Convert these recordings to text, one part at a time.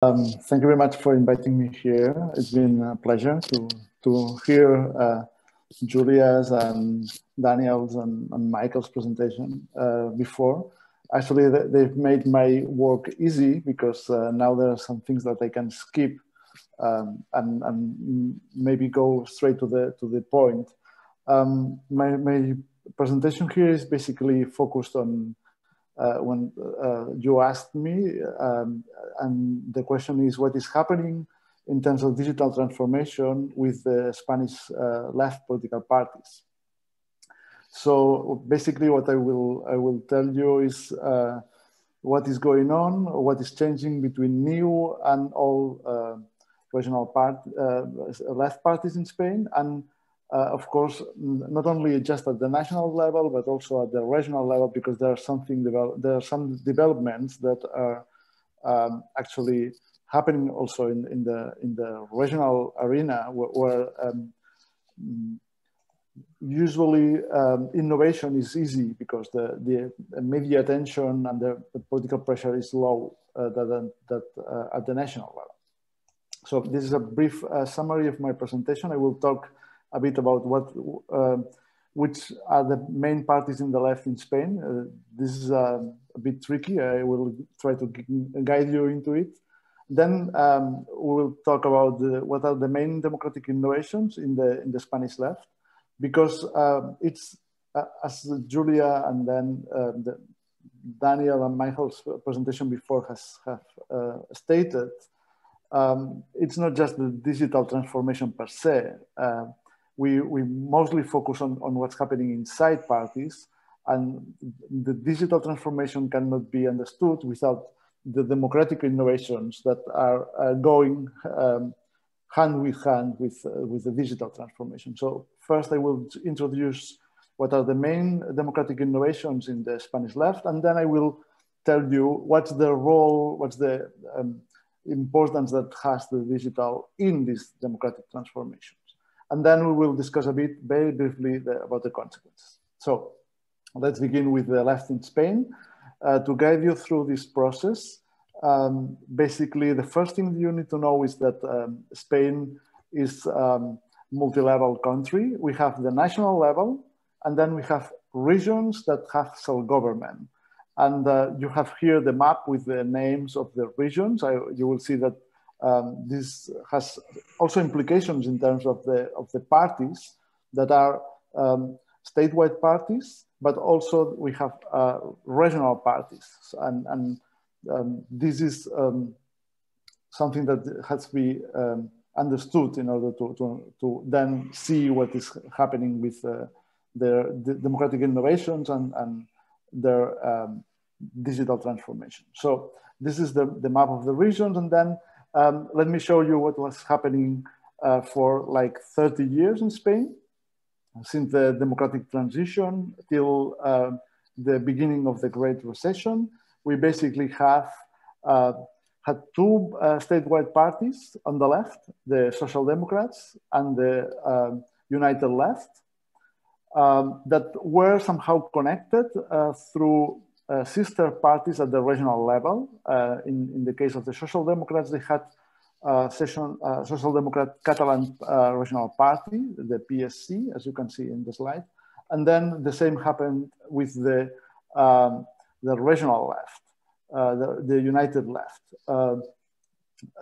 Thank you very much for inviting me here. It's been a pleasure to hear Julia's and Daniel's and Michael's presentation before. Actually, they've made my work easy because now there are some things that I can skip and maybe go straight to the point. My presentation here is basically focused on when you asked me, and the question is what is happening in terms of digital transformation with the Spanish left political parties. So basically what I will tell you is what is going on, what is changing between new and old regional left parties in Spain, and of course, not only just at the national level, but also at the regional level, because there are some developments that are actually happening also in the regional arena, where usually innovation is easy because the media attention and the political pressure is low at the national level. So this is a brief summary of my presentation. I will talk a bit about which are the main parties in the left in Spain. This is a bit tricky. I will try to guide you into it. Then we will talk about what are the main democratic innovations in the Spanish left, because it's as Julia and then Daniel and Michael's presentation before have stated. It's not just the digital transformation per se. We mostly focus on what's happening inside parties, and the digital transformation cannot be understood without the democratic innovations that are going hand with hand with the digital transformation. So first I will introduce what are the main democratic innovations in the Spanish left, and then I will tell you what's the role, what's the importance that has the digital in these democratic transformations. And then we will discuss a bit, very briefly, about the consequences. So let's begin with the left in Spain. To guide you through this process, basically the first thing you need to know is that Spain is a multi-level country. We have the national level, and then we have regions that have self-government. And you have here the map with the names of the regions. You will see that this has also implications in terms of the parties that are statewide parties, but also we have regional parties, and this is something that has to be understood in order to then see what is happening with the democratic innovations and their digital transformation. So this is the map of the regions, and then let me show you what was happening for like 30 years in Spain, since the democratic transition till the beginning of the Great Recession. We basically have had two statewide parties on the left, the Social Democrats and the United Left, that were somehow connected through sister parties at the regional level. In the case of the Social Democrats, they had Social Democrat Catalan Regional Party, the PSC, as you can see in the slide. And then the same happened with the regional left, the United Left,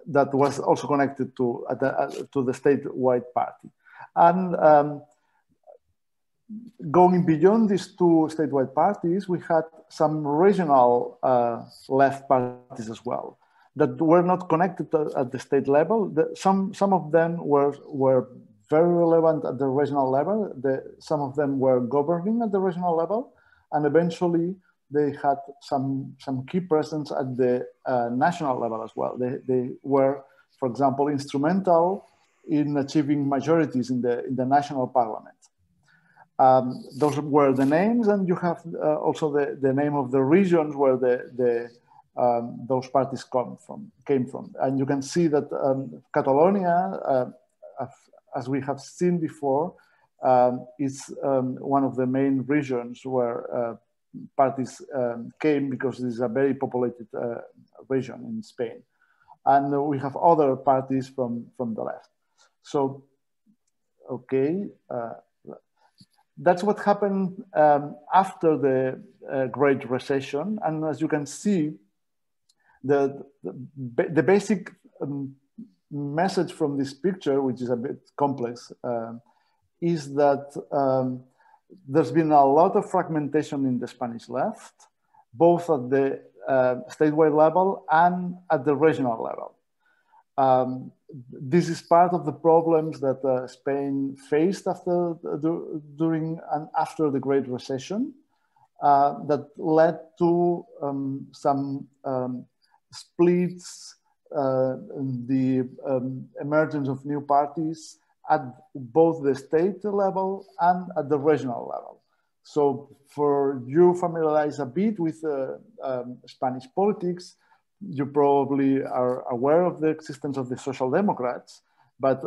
that was also connected to the statewide party. And going beyond these two statewide parties, we had some regional left parties as well that were not connected at the state level. Some of them were very relevant at the regional level. Some of them were governing at the regional level, and eventually they had some key presence at the national level as well. They were, for example, instrumental in achieving majorities in the national parliament. Those were the names, and you have also the name of the regions where those parties came from. And you can see that Catalonia, as we have seen before, is one of the main regions where parties came, because this is a very populated region in Spain. and we have other parties from the left. So, okay, that's what happened after the Great Recession. And as you can see, the basic message from this picture, which is a bit complex, is that there's been a lot of fragmentation in the Spanish left, both at the statewide level and at the regional level. This is part of the problems that Spain faced during and after the Great Recession that led to some splits, the emergence of new parties at both the state level and at the regional level. So for you familiarize a bit with Spanish politics, you probably are aware of the existence of the Social Democrats, but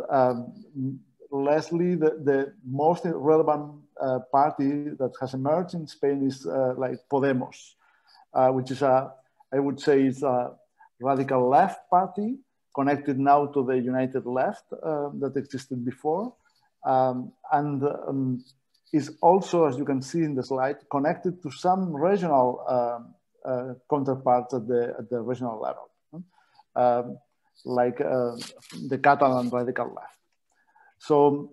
Leslie, the most relevant party that has emerged in Spain is like Podemos, which is I would say is a radical left party connected now to the United Left that existed before, and is also, as you can see in the slide, connected to some regional counterparts at the regional level, like the Catalan radical left. So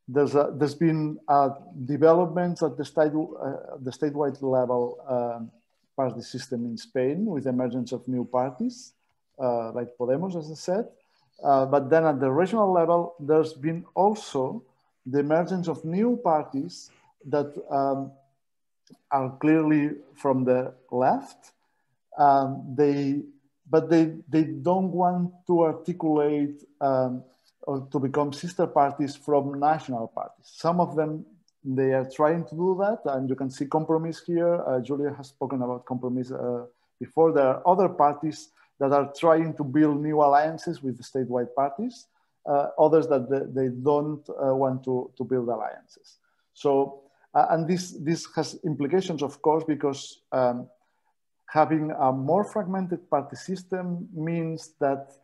there's been developments at the statewide level party system in Spain with the emergence of new parties like Podemos, as I said. But then at the regional level, there's been also the emergence of new parties that are clearly from the left. But they don't want to articulate or to become sister parties from national parties. Some of them, they are trying to do that, and you can see Compromís here. Julia has spoken about Compromís before. There are other parties that are trying to build new alliances with the statewide parties, others that they don't want to build alliances. So, and this has implications, of course, because having a more fragmented party system means that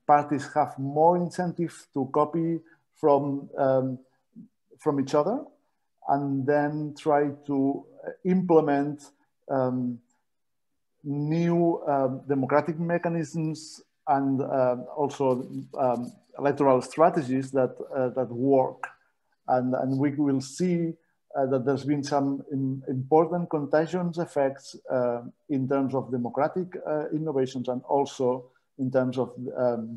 parties have more incentive to copy from each other and then try to implement new democratic mechanisms and also electoral strategies that work. And we will see that there's been some important contagion effects in terms of democratic innovations and also in terms of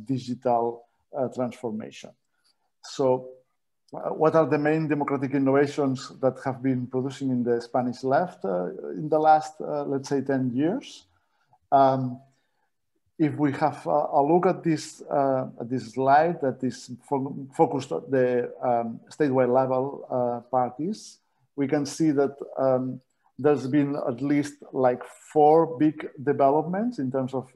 digital transformation. So what are the main democratic innovations that have been producing in the Spanish left in the last, let's say, 10 years? If we have a look at this slide that is focused on the statewide level parties, we can see that there's been at least like 4 big developments in terms of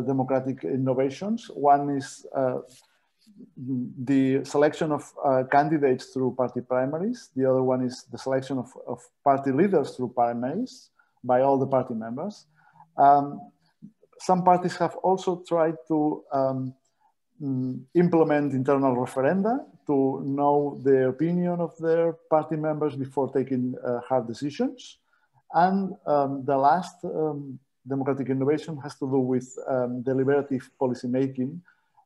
democratic innovations. One is the selection of candidates through party primaries. The other one is the selection of party leaders through primaries by all the party members. Some parties have also tried to implement internal referenda to know the opinion of their party members before taking hard decisions. And the last democratic innovation has to do with deliberative policymaking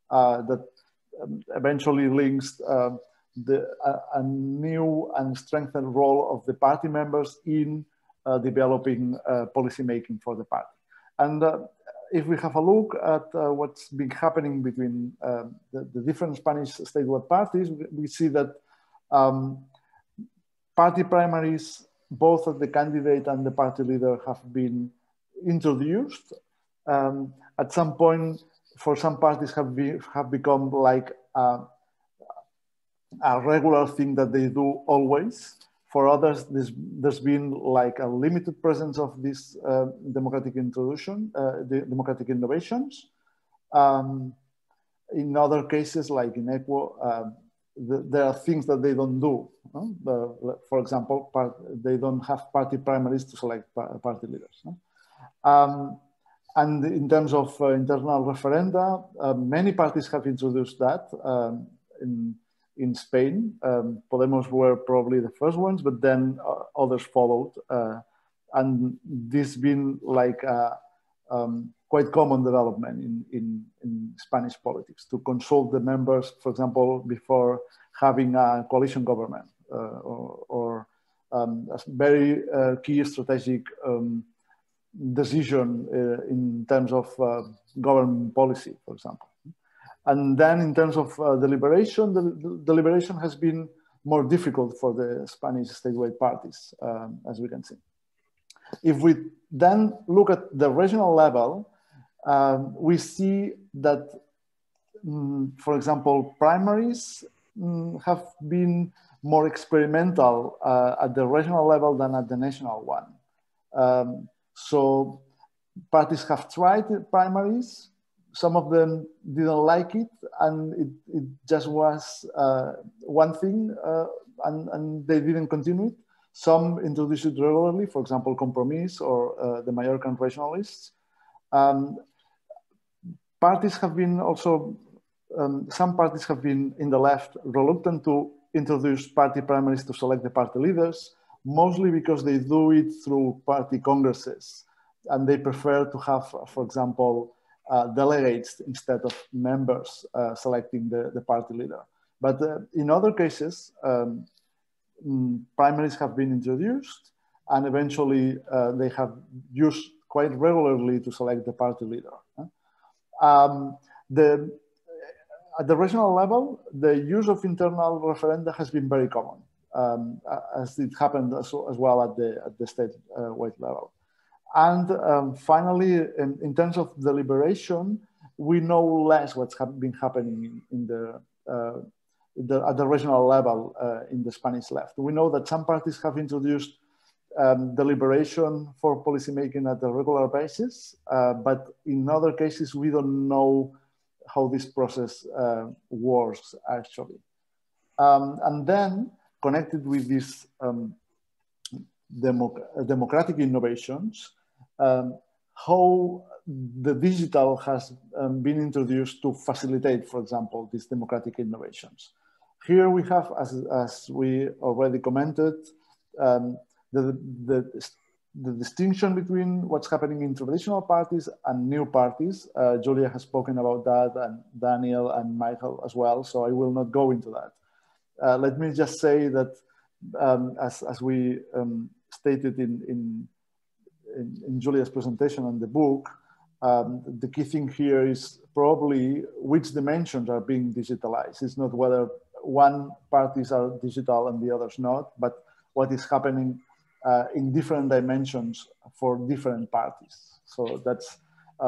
that eventually links a new and strengthened role of the party members in developing policymaking for the party. And if we have a look at what's been happening between the different Spanish statewide parties, we see that party primaries, both at the candidate and the party leader, have been introduced. At some point, for some parties have become like a regular thing that they do always. For others, there's been like a limited presence of this democratic democratic innovations. In other cases, like in Equo, there are things that they don't do. For example, they don't have party primaries to select party leaders. And in terms of internal referenda, many parties have introduced that in Spain. Podemos were probably the first ones, but then others followed. And this been like a quite common development in Spanish politics, to consult the members, for example, before having a coalition government, or a very key strategic decision in terms of government policy, for example. And then in terms of deliberation, the deliberation has been more difficult for the Spanish statewide parties, as we can see. If we then look at the regional level, we see that, for example, primaries have been more experimental at the regional level than at the national one. So parties have tried primaries. Some of them didn't like it, and it just was one thing, and they didn't continue it. Some introduced it regularly, for example, Compromís or the Mallorcan regionalists. Parties have been also, some parties have been in the left reluctant to introduce party primaries to select the party leaders, mostly because they do it through party congresses, and they prefer to have, for example, delegates instead of members selecting the party leader. But in other cases, primaries have been introduced, and eventually they have used quite regularly to select the party leader. At the regional level, the use of internal referenda has been very common, as it happened as well at the state-wide level. And finally, in terms of deliberation, we know less what's been happening at the regional level in the Spanish left. We know that some parties have introduced deliberation for policymaking at a regular basis, but in other cases, we don't know how this process works actually. And then connected with these democratic innovations, how the digital has been introduced to facilitate, for example, these democratic innovations. Here we have, as we already commented, the distinction between what's happening in traditional parties and new parties. Julia has spoken about that, and Daniel and Michael as well, so I will not go into that. Let me just say that, as we stated in Julia's presentation on the book, the key thing here is probably which dimensions are being digitalized. It's not whether one parties are digital and the others not, but what is happening in different dimensions for different parties. So that's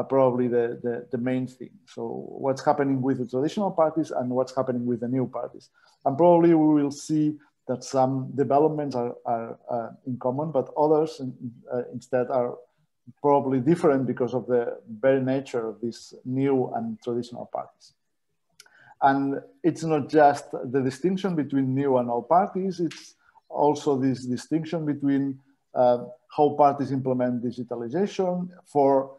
probably the main thing. So what's happening with the traditional parties and what's happening with the new parties. And probably we will see that some developments are in common, but others instead are probably different because of the very nature of these new and traditional parties. And it's not just the distinction between new and old parties, it's also this distinction between how parties implement digitalization for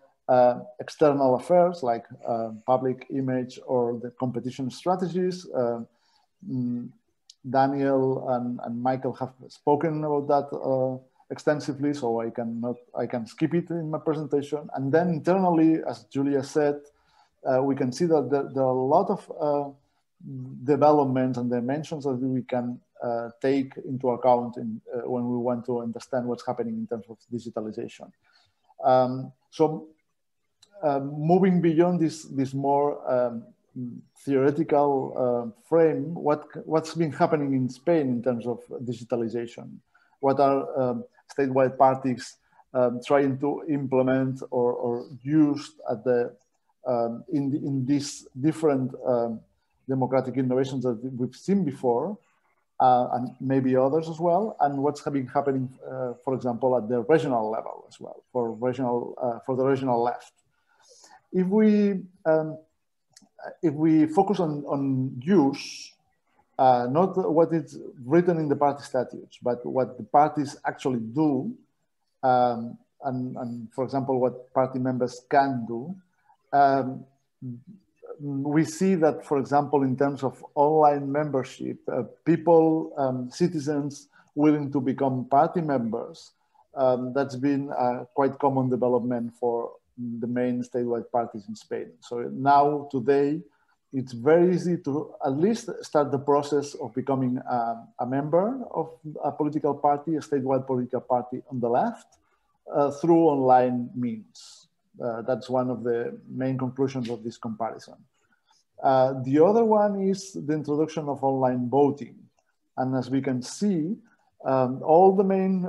external affairs like public image or the competition strategies. Daniel and Michael have spoken about that extensively, so I can skip it in my presentation. And then internally, as Julia said, we can see that there are a lot of developments and dimensions that we can take into account when we want to understand what's happening in terms of digitalization. Moving beyond this more theoretical frame, what's been happening in Spain in terms of digitalization? What are statewide parties trying to implement or use at in these different democratic innovations that we've seen before, and maybe others as well, and what's been happening, for example, at the regional level as well, for the regional left. If we focus on use, not what is written in the party statutes, but what the parties actually do, and for example, what party members can do, we see that, for example, in terms of online membership, people, citizens willing to become party members, that's been a quite common development for the main statewide parties in Spain. So now, today, it's very easy to at least start the process of becoming a member of a political party, a statewide political party on the left, through online means. That's one of the main conclusions of this comparison. The other one is the introduction of online voting. And as we can see, all the main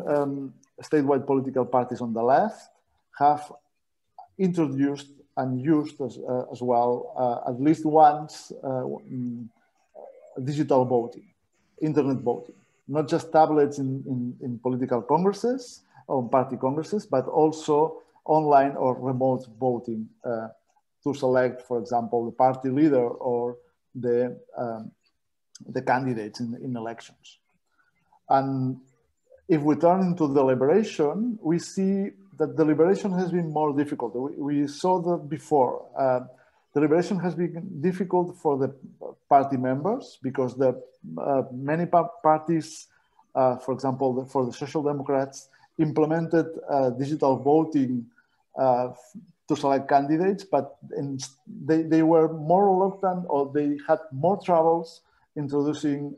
statewide political parties on the left have introduced and used as well, at least once, digital voting, internet voting, not just tablets in political congresses or party congresses, but also online or remote voting to select, for example, the party leader or the candidates in elections. And if we turn into deliberation, we see that deliberation has been more difficult. We saw that before. Deliberation has been difficult for the party members because the many parties, for example, for the Social Democrats, implemented digital voting to select candidates, but they were more reluctant, or they had more troubles introducing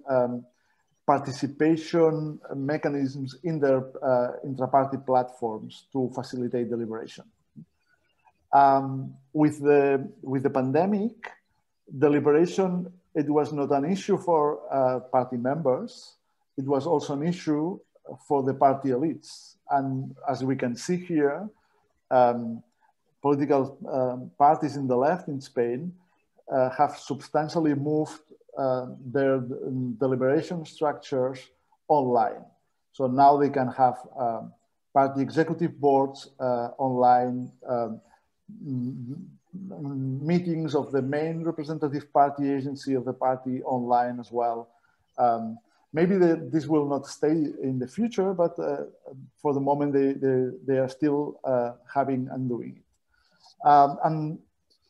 participation mechanisms in their intra-party platforms to facilitate deliberation. With the pandemic, deliberation, it was not an issue for party members. It was also an issue for the party elites. And as we can see here, political parties in the left in Spain have substantially moved their deliberation structures online. So now they can have party executive boards online, meetings of the main representative party agency of the party online as well. Maybe this will not stay in the future, but for the moment they are still having and doing it. And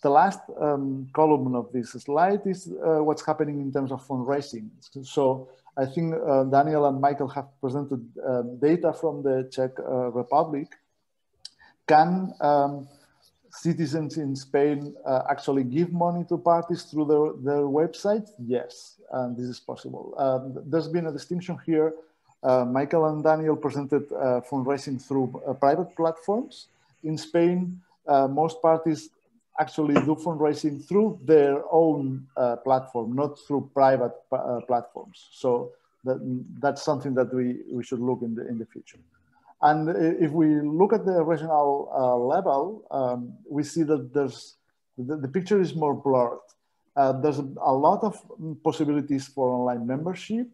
the last column of this slide is what's happening in terms of fundraising. So I think Daniel and Michael have presented data from the Czech Republic. Can citizens in Spain actually give money to parties through their website? Yes, and this is possible. There's been a distinction here. Michael and Daniel presented fundraising through private platforms. In Spain, most parties actually do fundraising through their own platform, not through private platforms. So that's something that we should look in the future. And if we look at the regional level, we see that the picture is more blurred. There's a lot of possibilities for online membership.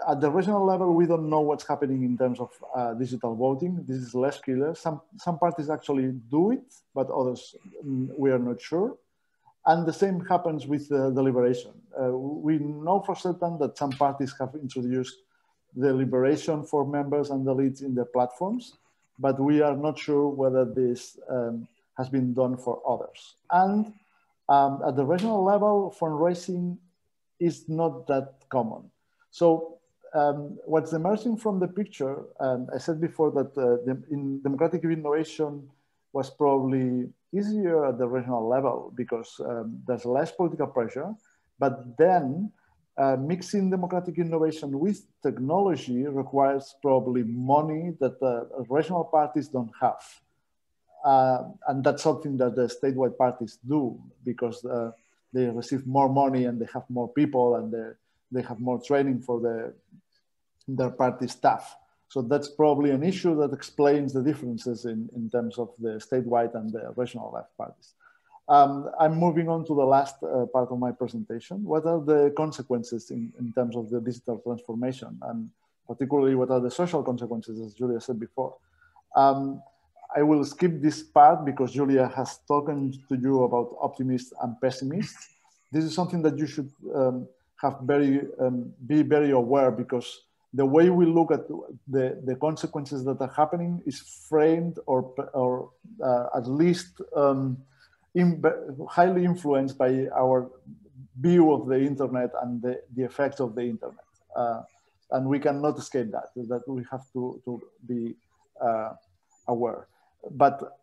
At the regional level, we don't know what's happening in terms of digital voting. This is less clear. Some parties actually do it, but others, we are not sure. And the same happens with deliberation. We know for certain that some parties have introduced deliberation for members and elites in their platforms, but we are not sure whether this has been done for others. And at the regional level, fundraising is not that common. So what's emerging from the picture, I said before that in democratic innovation was probably easier at the regional level because there's less political pressure, but then mixing democratic innovation with technology requires probably money that regional parties don't have. And that's something that the statewide parties do because they receive more money and they have more people and they have more training for their party staff. So that's probably an issue that explains the differences in terms of the statewide and the regional left parties. I'm moving on to the last part of my presentation. What are the consequences in terms of the digital transformation, and particularly what are the social consequences, as Julia said before? I will skip this part because Julia has spoken to you about optimists and pessimists. This is something that you should be very aware because the way we look at the consequences that are happening is framed or at least highly influenced by our view of the internet and the effects of the internet. And we cannot escape that we have to be aware. But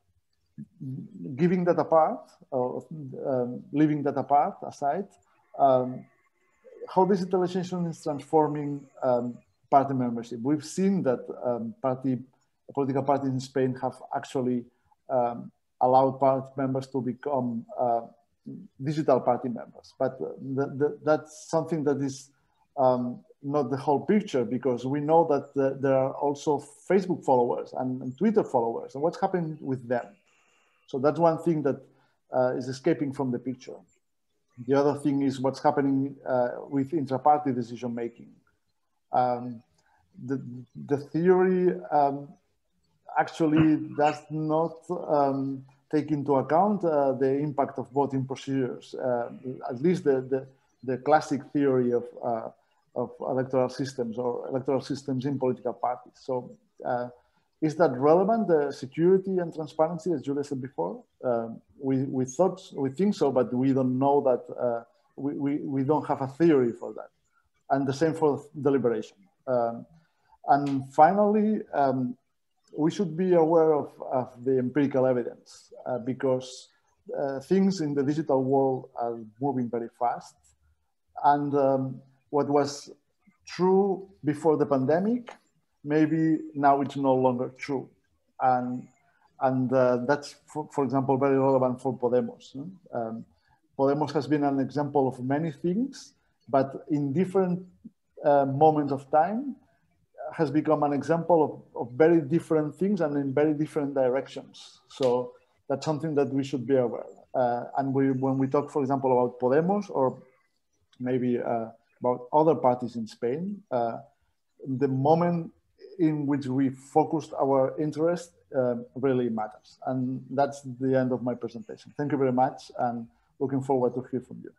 giving that apart, or leaving that apart aside, how digitalization is transforming party membership. We've seen that political parties in Spain have actually allowed party members to become digital party members. But that's something that is not the whole picture, because we know that there are also Facebook followers and Twitter followers, and what's happening with them. So that's one thing that is escaping from the picture. The other thing is what's happening with intra-party decision-making. The theory actually does not take into account the impact of voting procedures, at least the classic theory of electoral systems or electoral systems in political parties. So is that relevant, the security and transparency, as Julia said before? We think so, but we don't know that, we don't have a theory for that. And the same for deliberation. And finally, we should be aware of the empirical evidence because things in the digital world are moving very fast. And what was true before the pandemic, maybe now it's no longer true. And that's, for example, very relevant for Podemos. Podemos has been an example of many things, but in different moments of time has become an example of very different things and in very different directions. So that's something that we should be aware. And when we talk, for example, about Podemos or maybe about other parties in Spain, the moment in which we focused our interest really matters. And that's the end of my presentation. Thank you very much, and looking forward to hear from you.